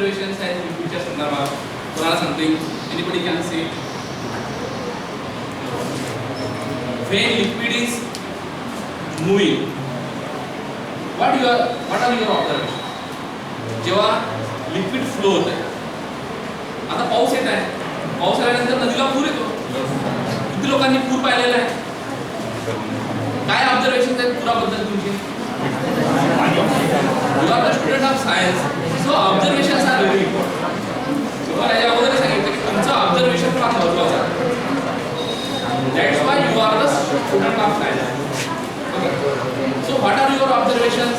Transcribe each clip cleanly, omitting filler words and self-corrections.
Observations आहेत लिक्विडच्या संदर्भात? कोणाला सांगते? Anybody can say? When liquid is moving, what are your observations? जेव्हा लिक्विड फ्लो होत आहे, आता पाऊस येत आहे, पाऊस आल्यानंतर नदीला पूर येतो. किती लोकांनी पूर पाहिलेला आहे? काय ऑब्झर्वेशन आहेत पुराबद्दल तुमचे? You are the student of science, so observations are very important. तुम्हाला या अगोदर सांगितलं की तुमचं ऑब्झर्वेशन फार महत्त्वाचं आहे. That's why you are the student of science. Okay. So what are your observations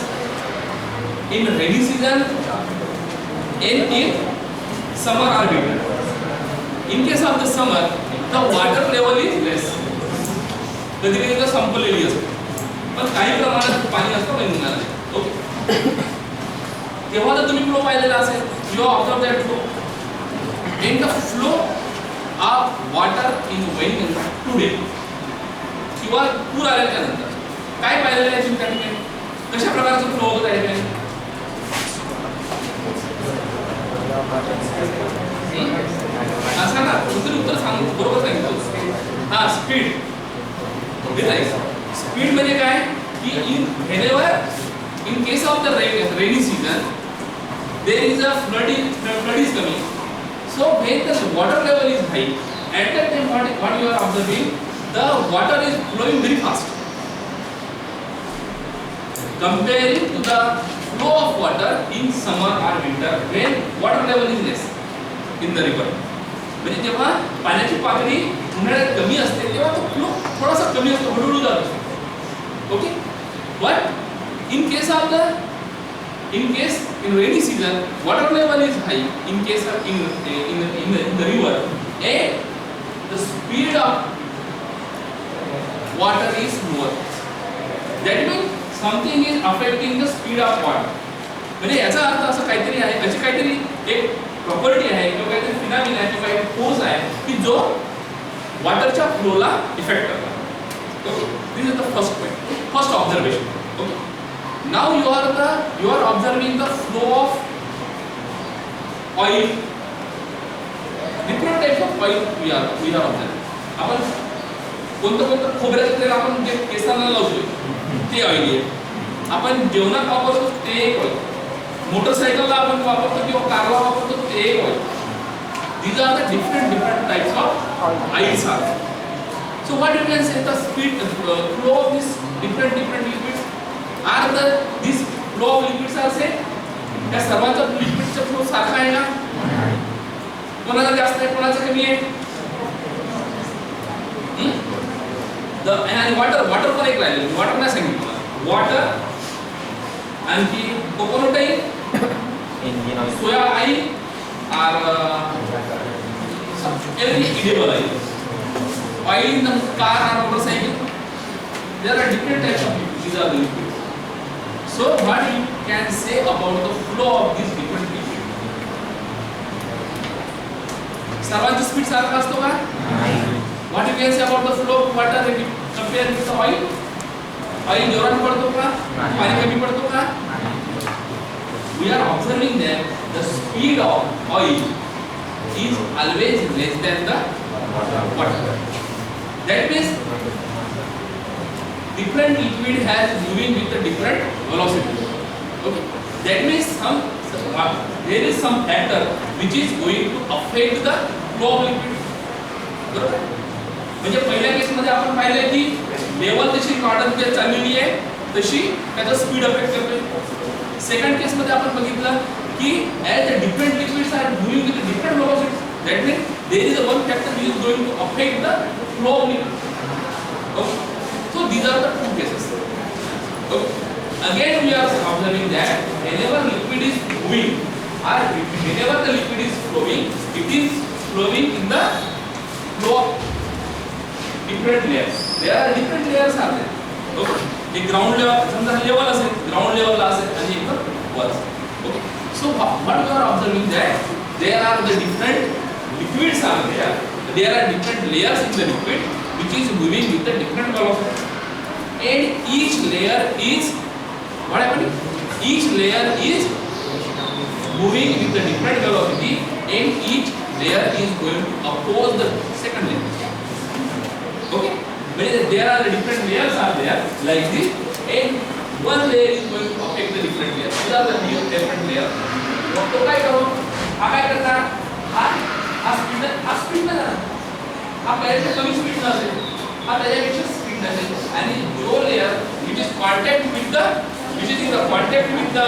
in rainy season and in summer or winter? In case of the summer, the water level is less. कधी-कधी तर संपलेली असते, पण काही प्रमाणात पाणी असतं महिन्याला. ओके. तेव्हा तर तुम्ही फ्लो पाहिलेला असेल. You observe that flow. In the flow of water in rain today, किंवा पूर आल्याच्या नंतर काय पाहिलेलं आहे तुम्ही त्या ठिकाणी? कशा प्रकारचा फ्लो होतो त्या ठिकाणी? सांगा, उत्तर सांगू. बरोबर सांगितलं. हा, स्पीड. स्पीड म्हणजे काय की in case of the rainy season there is a flood is coming. So when the water level is high, at that time what you are observing, the water is flowing very fast comparing to the flow of water in summer or winter when water level is less in the river. म्हणजे जेव्हा पाण्याची पातळी उन्हाळ्यात कमी असते तेव्हा तो flow थोडासा कमी असतो, हळूहळू जात असतो. Okay. But in case in rainy season water level is high in case of in the river, and the speed of water is more. That means something is affecting the speed of water. म्हणजे याचा अर्थ असं काहीतरी आहे, अशी काहीतरी एक property आहे किंवा काहीतरी फिनॉमिना आहे किंवा एक फोर्स आहे की जो वॉटरच्या फ्लोला इफेक्ट करतो. Okay. This is the first point, first observation. Okay. Now you are observing the flow of oil. Different types of oil we are observing. आपण कोणतं खोबऱ्याचं तेल आपण जे केसांना लावतो ते ऑइल आहे. आपण जेवणात वापरतो ते एक ऑइल. मोटरसायकलला आपण वापरतो किंवा कारला वापरतो ते एक oil. These are the different types of oils are. So what you can say, the speed flow of these different liquids are this flow of liquids are same? या सर्वांचा लिक्विडचा फ्लो सारखा आहे ना? कोणाचा जास्त आहे, कोणाचा कमी आहे? आणि वॉटर पण एक राहिले. वॉटर नाही सांगितलं. वॉटर, आणखी कोकोनट ऑइल, सोया ऑइल, और every edible oil in the car or motorcycle. There are different types of liquids. These are the liquids. So what you can say about the flow of these different liquids? सर्वांची speed सारखा असतो का? What you can say about the flow of water compared with the oil? Oil जोरात पडतो का? पाणी कमी पडतो का? We are observing that the speed of oil is always less than the water. That means different liquid has moving with a different velocity. Okay. That means there is some factor which is going to affect the flow of liquid. बरोबर? म्हणजे पहिल्या case मध्ये आपण पाहिले की level जशी वाढत चाललेली आहे तशी त्याचा स्पीड अफेक्ट करते. सेकंड केस मध्ये आपण बघितलं की as the different liquids are moving with a different velocity, that means there is a one factor which is going to affect the flow of liquid. Okay. So these are the two cases. Okay. Again we are observing that whenever liquid is moving or whenever the liquid is flowing, it is flowing in the flow of different layers. There are different layers are there. Okay. एक ground level समजा level असेल, ground लेवलला असेल आणि एक वर असेल. Okay. So what you are observing that there are the different liquids are there. There are different layers in the liquid which is moving with a different velocity. And each layer is what happening? Each layer is moving with the different velocity and each layer is going to oppose the second layer. Okay, when there are the different layers are there like this, and one layer is going to affect the different layer. These are the different layers. तो काय करो? हा काय करता? हा speed ना हा पहिले कमी स्पीड ना असेल, हा त्याच्यापेक्षा स्पीड नसेल, आणि जो layer which is in the contact with the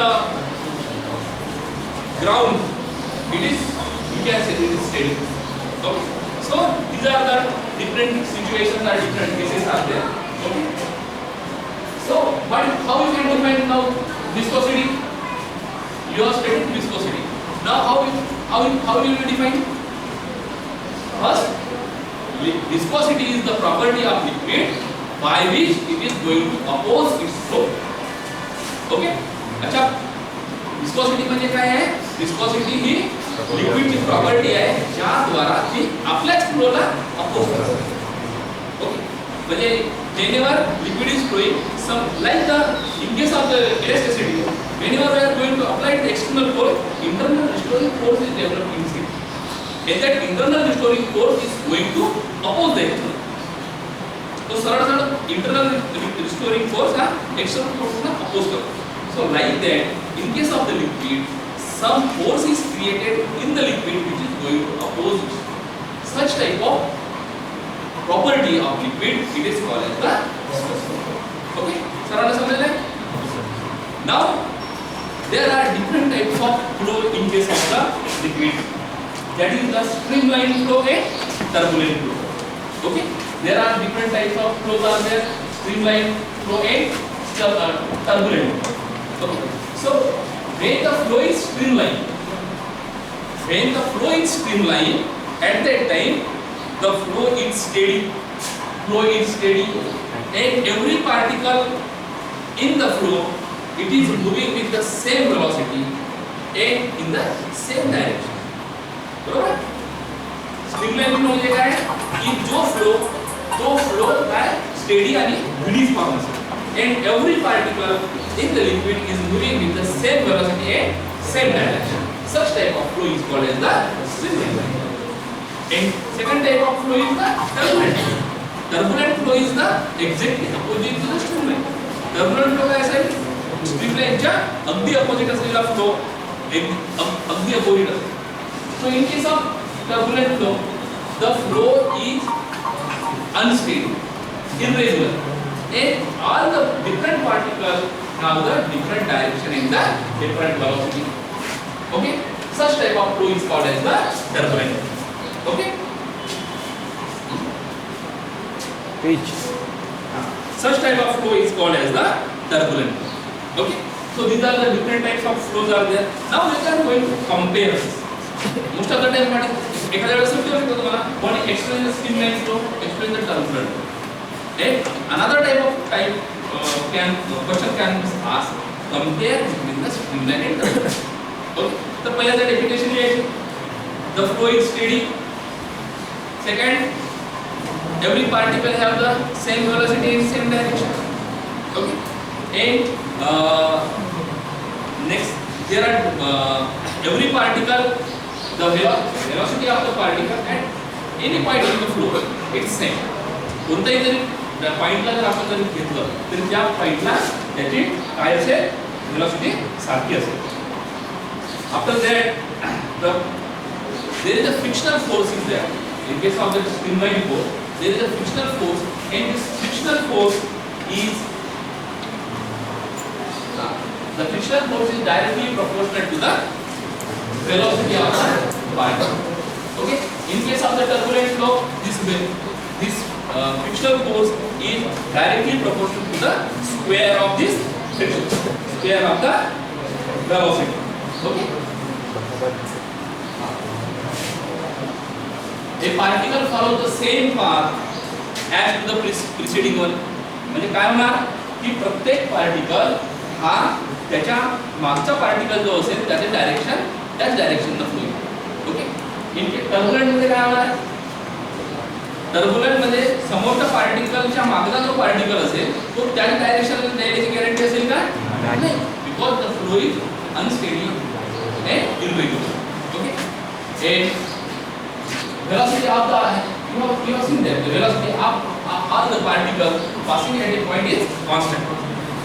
ground, you can say it is steady. Okay, so these are the different situations or different cases are there. Okay, so but how you can define now viscosity? You have studied viscosity. Now how will you define? First, viscosity is the property of liquid by which it is going to oppose its flow. Okay, अच्छा, viscosity म्हणजे काय आहे? Viscosity ही liquid ची property आहे ज्याद्वारा ती आपल्याच फ्लोला oppose करते. Okay, म्हणजे whenever liquid is flowing, some like the in case of the elasticity, whenever we are going to apply the external force, internal restoring force is developed inside, and that internal restoring force is going to oppose the external. तो सरळ internal restoring force हा external force ना oppose करतो. So like that, in case of the liquid, some force is created in the liquid which is going to oppose it. Such type of property of liquid, it is called as the viscosity. Okay, सरळ समजले? Now there are different types of flow in case of the liquid. That is the streamline flow and turbulent flow. Okay, there are different types of flows are there: streamline flow and turbulent. Okay, so when the flow is streamline, at that time the flow is steady, and every particle in the flow, it is moving with the same velocity and in the same direction. बरोबर? Streamline म्हणजे काय? की जो flow काय steady आणि uniform असेल, and every particle in the liquid is moving with the same velocity and same direction. Such type of flow is called as the streamline. And second type of flow is the turbulent. Turbulent flow is the exactly opposite to the streamline. Turbulent flow काय असेल? स्ट्रीमलाइनच्या अगदी opposite असलेला flow अगदी opposite असेल. So in case of turbulent flow, the flow is unsteady, irregular, and all the different particles have the different direction in the different velocity. Okay, such type of flow is called as the turbulent. Okay, such type of flow is called as the turbulent. Okay, so these are the different types of flows are there. Now we are going to compare. Most of the time एखाद्या वेळेस सुट्टी होते तुम्हाला one explain the streamline flow, explain the turbulent flow. And another type of question can be asked, compare between the streamline and turbulent. Okay, तो पहिला the definition लिहायची. The flow is steady. Second, every particle have the same velocity in same direction. Okay, and next there are every particle, the velocity of the particle at any point in the flow it's same. कोणत्याही जरी पॉइंटला जर आपण जरी घेतलं तरी त्या पॉइंटला त्याची काय असेल velocity सारखी असेल. After that, there is a frictional force is there. In case of the streamline force, there is a frictional force, and this frictional force is the frictional force is directly proportional to the velocity of the particle. Okay, in case of the turbulent flow, this frictional force is directly proportional to the square of this friction, square of the velocity. Okay, a particle follows the same path as to the preceding one. म्हणजे काय होणार की प्रत्येक particle हा त्याच्या मागचा particle जो असेल त्याचे डायरेक्शन त्याच डायरेक्शनने फ्लो होईल. ओके, इन टर्बुलंट मध्ये काय होणार? टर्बुलंट मध्ये समोरच्या पार्टिकलच्या मागचा जो पार्टिकल असेल तो त्याच डायरेक्शनने जाण्याची गॅरंटी असेल का? नाही, because the flow is unsteady. and irregular. Okay, and velocity of the you have seen that the velocity of all the particles passing at a point is constant.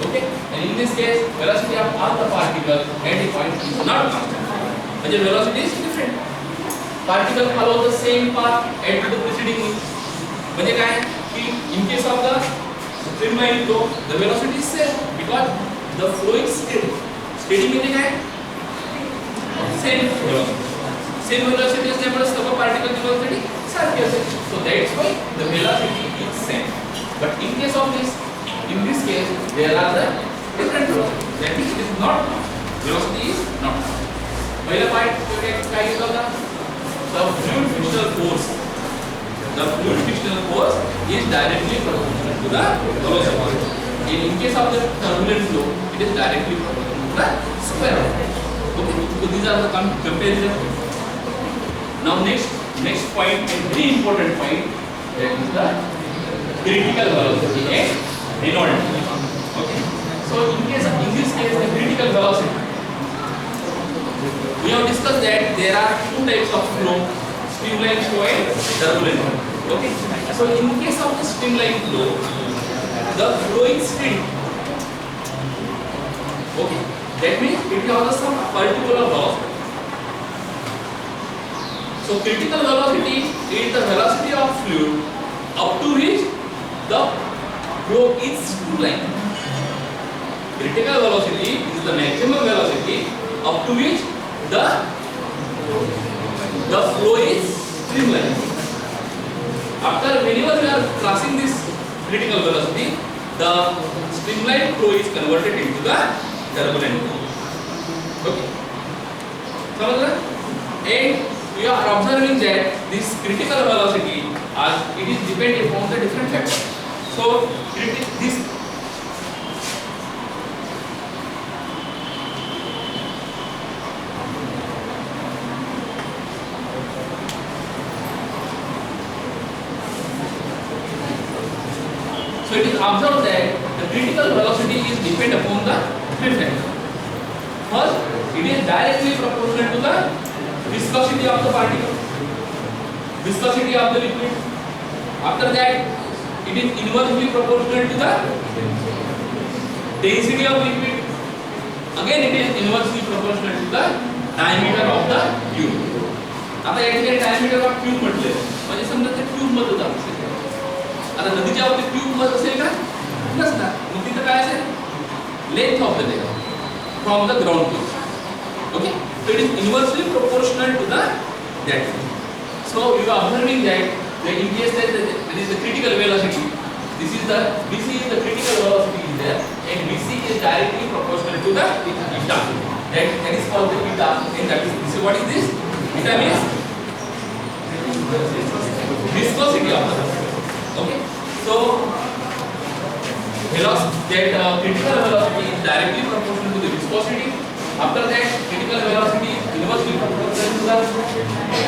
Okay, and in this case velocity of all the particles at a point is not constant. But the velocity is different. Particles follow the same path at the preceding inch. म्हणजे काय की in case of the streamline flow the velocity is same because the flow is steady. Steady म्हणजे काय same velocity असल्यामुळे सर्व particle ची velocity सारखी असेल. So that's why the velocity is same. But in this case there are the different velocities. That means it is not velocity is not. पहिला part काय घेतला होता? The fluid frictional force. The fluid frictional force is directly proportional to the velocity. In case of the turbulent flow, it is directly proportional to the square of it. Okay, so these are the comparison. Now next point and very important point, that is the critical velocity and Reynolds. Okay, so in this case the critical velocity. We have discussed that there are two types of flow, streamline flow and turbulent flow. Okay, so in case of the streamline flow, the flow is steady. Okay, that means it has some particular velocity. So critical velocity is the velocity of fluid up to which the flow is streamline. Critical velocity is the maximum velocity up to which the flow is streamline. After whenever we are crossing this critical velocity, the streamline flow is converted into the turbulent flow. Okay, समझना? And we are observing that this critical velocity it is dependent upon the different factors. So this So it is observed that the critical velocity is dependent upon the three factors. First, it is directly proportional to the viscosity of the particle, viscosity of the liquid. After that, it is inversely proportional to the density of liquid. Again, it is inversely proportional to the diameter of the tube. आता या ठिकाणी diameter of tube म्हटले म्हणजे समजा ते tube मध्ये जात असेल. आता नदीच्या वरती ट्यूब मध्ये असेल का नसणार. मग तिथे काय असेल length of the layer from the ground to. Okay, so it is inversely proportional to the that. So you are observing that in case that there is the critical velocity, this is the BC is the critical velocity is there, and BC is directly proportional to the eta. That is called the eta, and that is this. What is this? Eta means viscosity of the velocity. Okay, so velocity that critical velocity is directly proportional to the viscosity. After that, critical velocity is inversely proportional to the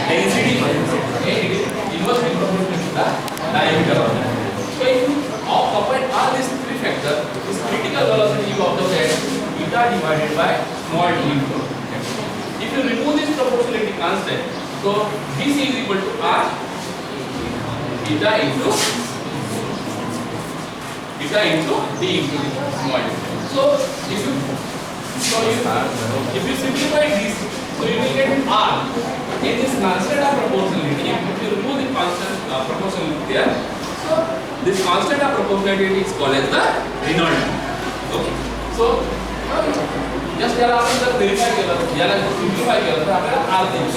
density and it is inversely proportional to the diameter of the. So if you combine all these three factors, this critical velocity you observe that eta divided by small d into. If you remove this proportionality constant, so Vc is equal to R eta into d into small d. So if you simplify this, so you will get R. In this constant of proportionality, if you remove the constant proportionality there, so this constant of proportionality is called as the Reynolds. Okay. So just याला आपण जर verify केलं, याला simplify केलं तर आपल्याला R देईल.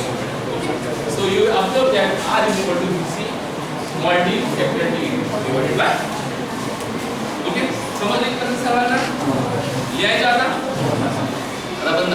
Okay. So you observe that R is equal to Vc small d capital D divided by. Okay. समझ एक तरह से सवाल ना लिया जाता. बंद